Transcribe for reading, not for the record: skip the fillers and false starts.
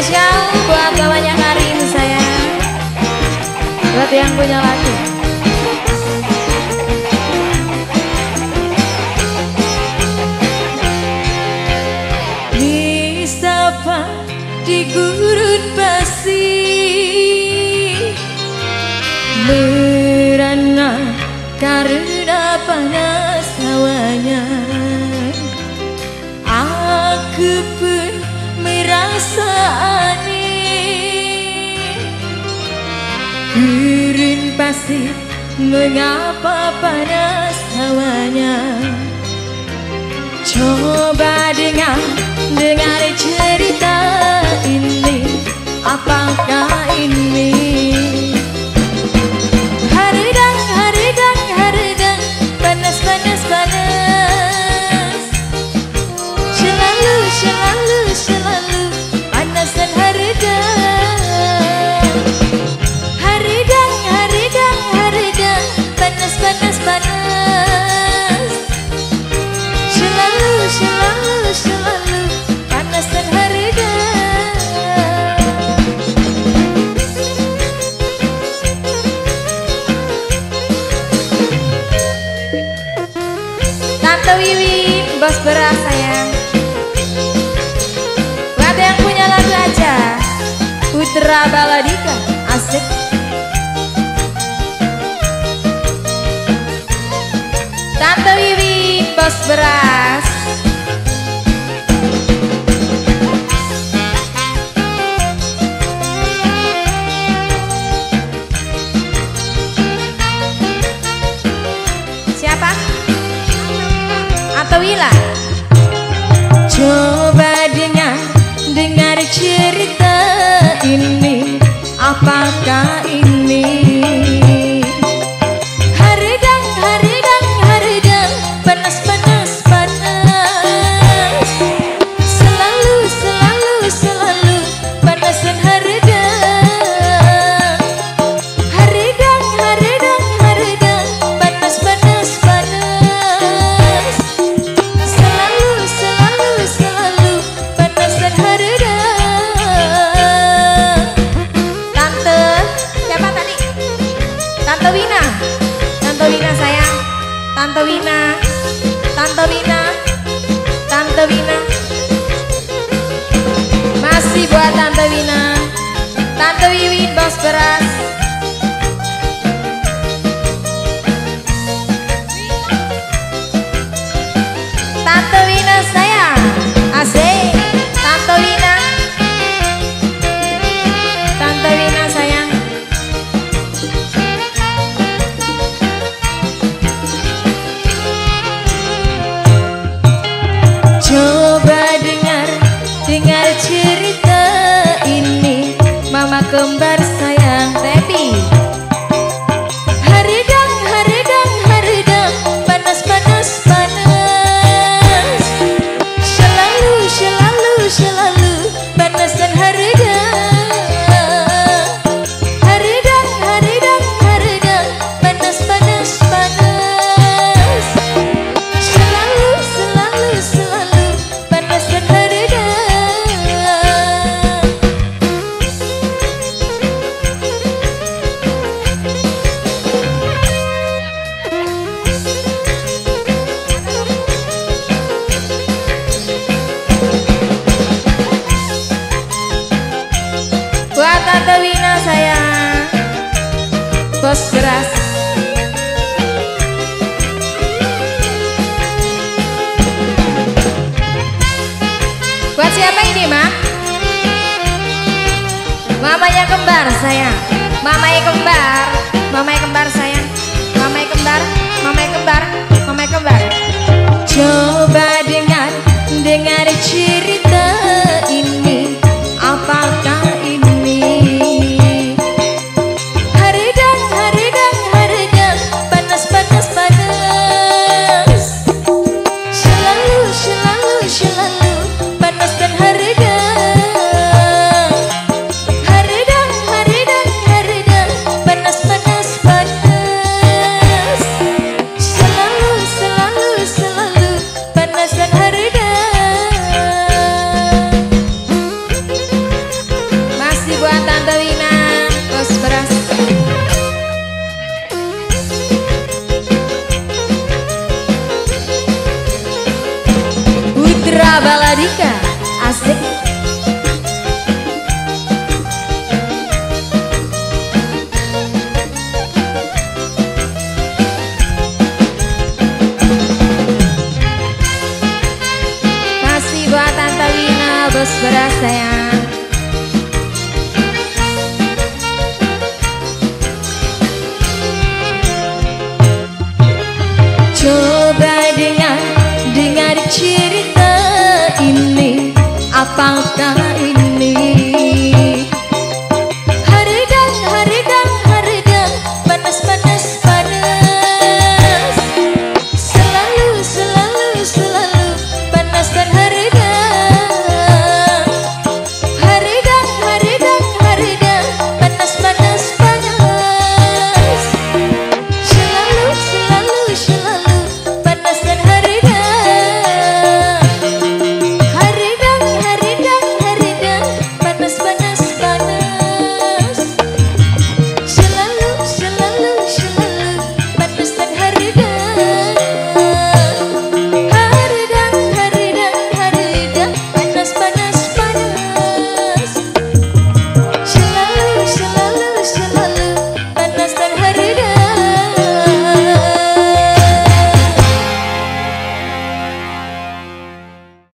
Spesial buat mamanya Karin sayang, buat yang punya lagu. Disapa di gurun pasir, merana karena panas hawanya. Aku pun merasa aneh, gurun pasir mengapa panas hawanya. Coba dengar cerita ini, apakah ini? Haridang, haridang, haridang, panas, panas, panas. Selalu, selalu, selalu panas dan haridang. Haridang, haridang, haridang, panas, panas, panas. Selalu, selalu, selalu panas dan haridang. Tante Wiwi, bos beras sayang. Buat yang punya lagu aja, Putra Baladika, asik. Tante Wiwi, bos beras. Siapa? Atau Wila? Coba dengar cerita ini, apakah ini? Haridang, haridang, haridang, panas, panas, panas. Selalu, selalu, selalu panas dan haridang. Haridang, haridang, haridang, panas, panas, panas. Selalu, selalu, selalu panas dan haridang. Tante, siapa tadi? Tante Wina. Tante Wina sayang. Tante Wina. Tante Wina. Tante Wina. Masih buat Tante Wina. Tante Wiwi, bos beras. Tante Wina sayang, asik. Tante Wina, Tante Wina sayang. Coba dengar cerita ini, mama kembar sayang Tepi. Haridang, haridang, haridang, panas, panas, panas. Selalu, selalu, selalu panas dan haridang. Haridang, haridang, haridang, panas, panas, panas. Selalu, selalu, selalu panas dan haridang. Buat Tante Wina sayang, bos beras. Buat siapa ini, Ma? Mamanya kembar sayang. Mamanya kembar. Mamanya kembar sayang. Mamanya kembar. Mamanya kembar. Mamanya kembar. Coba dengar cerita ini, apakah ini? Haridang, haridang, haridang, panas, panas, panas. Selalu, selalu, selalu panas dan haridang. Haridang, haridang, haridang, panas, apakah